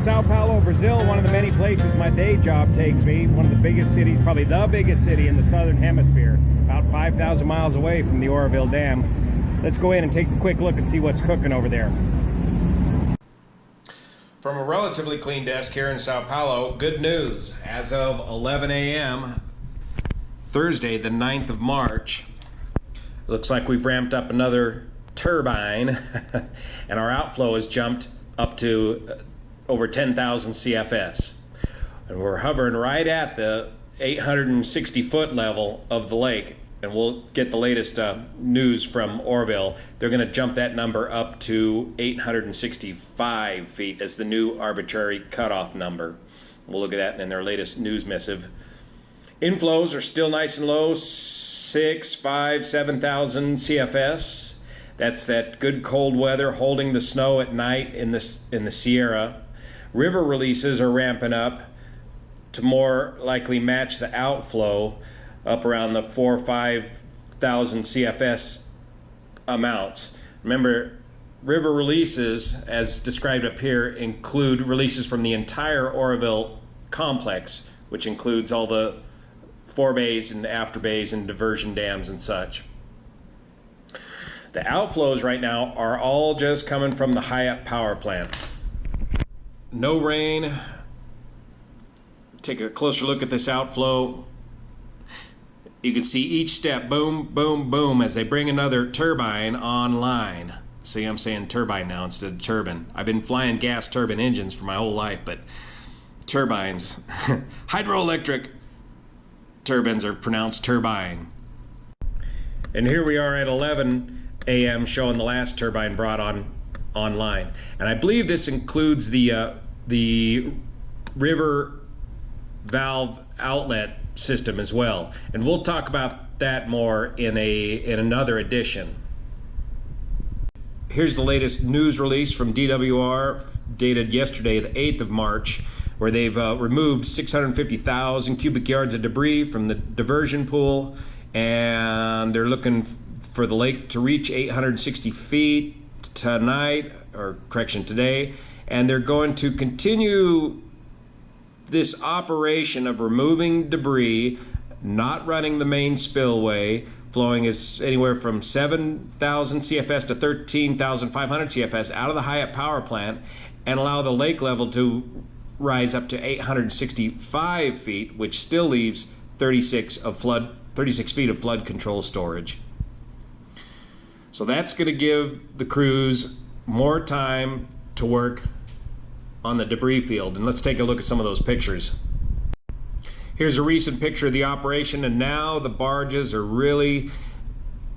Sao Paulo, Brazil, one of the many places my day job takes me. One of the biggest cities, probably the biggest city in the southern hemisphere, about 5,000 miles away from the Oroville Dam. Let's go in and take a quick look and see what's cooking over there. From a relatively clean desk here in Sao Paulo, good news. As of 11 a.m., Thursday, the 9th of March, it looks like we've ramped up another turbine, and our outflow has jumped up to over 10,000 CFS. And we're hovering right at the 860-foot level of the lake, and we'll get the latest news from Oroville. They're going to jump that number up to 865 feet as the new arbitrary cutoff number. We'll look at that in their latest news missive. Inflows are still nice and low, 6, 5, 7,000 CFS. That's that good cold weather holding the snow at night in the Sierra. River releases are ramping up to more likely match the outflow, up around the 4 or 5,000 CFS amounts. Remember, river releases, as described up here, include releases from the entire Oroville complex, which includes all the forebays and afterbays and diversion dams and such. The outflows right now are all just coming from the Hyatt power plant. No rain. Take a closer look at this outflow. You can see each step, boom, boom, boom, as they bring another turbine online. See, I'm saying turbine now instead of turbine. I've been flying gas turbine engines for my whole life, but turbines, hydroelectric turbines are pronounced turbine. And here we are at 11 a.m. showing the last turbine brought online, and I believe this includes the river valve outlet system as well, and we'll talk about that more in another edition. Here's the latest news release from DWR dated yesterday, the 8th of March, where they've removed 650,000 cubic yards of debris from the diversion pool, and they're looking for the lake to reach 860 feet tonight, or correction, today, and they're going to continue this operation of removing debris, not running the main spillway. Flowing is anywhere from 7,000 CFS to 13,500 CFS out of the Hyatt power plant, and allow the lake level to rise up to 865 feet, which still leaves 36 feet of flood control storage. So that's going to give the crews more time to work on the debris field. And let's take a look at some of those pictures. Here's a recent picture of the operation, and now the barges are really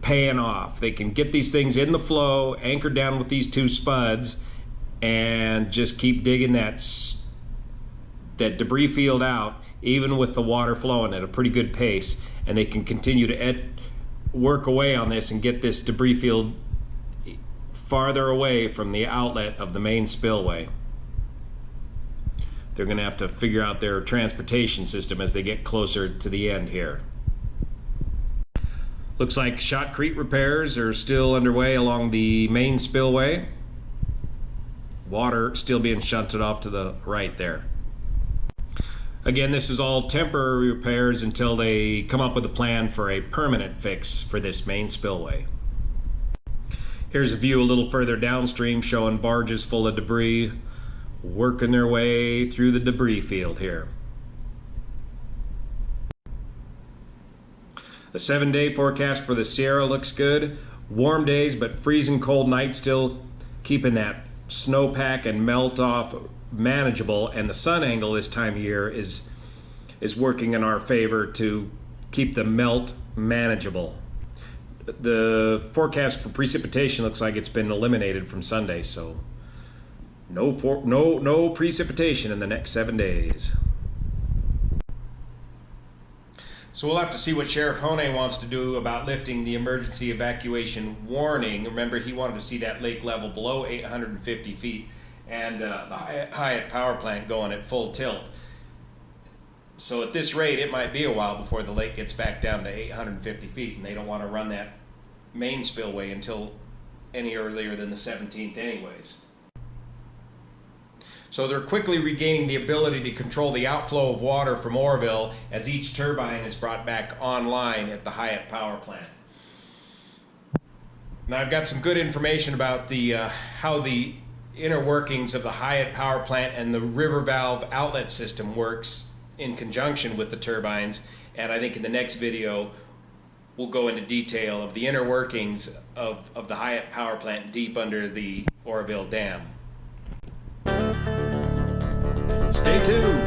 paying off. They can get these things in the flow, anchored down with these two spuds, and just keep digging that debris field out, even with the water flowing at a pretty good pace. And they can continue to work away on this and get this debris field farther away from the outlet of the main spillway. They're going to have to figure out their transportation system as they get closer to the end here. Looks like shotcrete repairs are still underway along the main spillway. Water still being shunted off to the right there. Again, this is all temporary repairs until they come up with a plan for a permanent fix for this main spillway. Here's a view a little further downstream showing barges full of debris working their way through the debris field here. The 7-day forecast for the Sierra looks good. Warm days, but freezing cold nights, still keeping that snowpack and melt off manageable, and the sun angle this time of year is working in our favor to keep the melt manageable. The forecast for precipitation looks like it's been eliminated from Sunday, so no precipitation in the next 7 days. So we'll have to see what Sheriff Hone wants to do about lifting the emergency evacuation warning. Remember, he wanted to see that lake level below 850 feet and the Hyatt power plant going at full tilt. So at this rate, it might be a while before the lake gets back down to 850 feet, and they don't want to run that main spillway until any earlier than the 17th anyways. So they're quickly regaining the ability to control the outflow of water from Oroville as each turbine is brought back online at the Hyatt power plant. Now I've got some good information about how the inner workings of the Hyatt power plant and the river valve outlet system works in conjunction with the turbines, and I think in the next video we'll go into detail of the inner workings of the Hyatt power plant deep under the Oroville Dam. Stay tuned.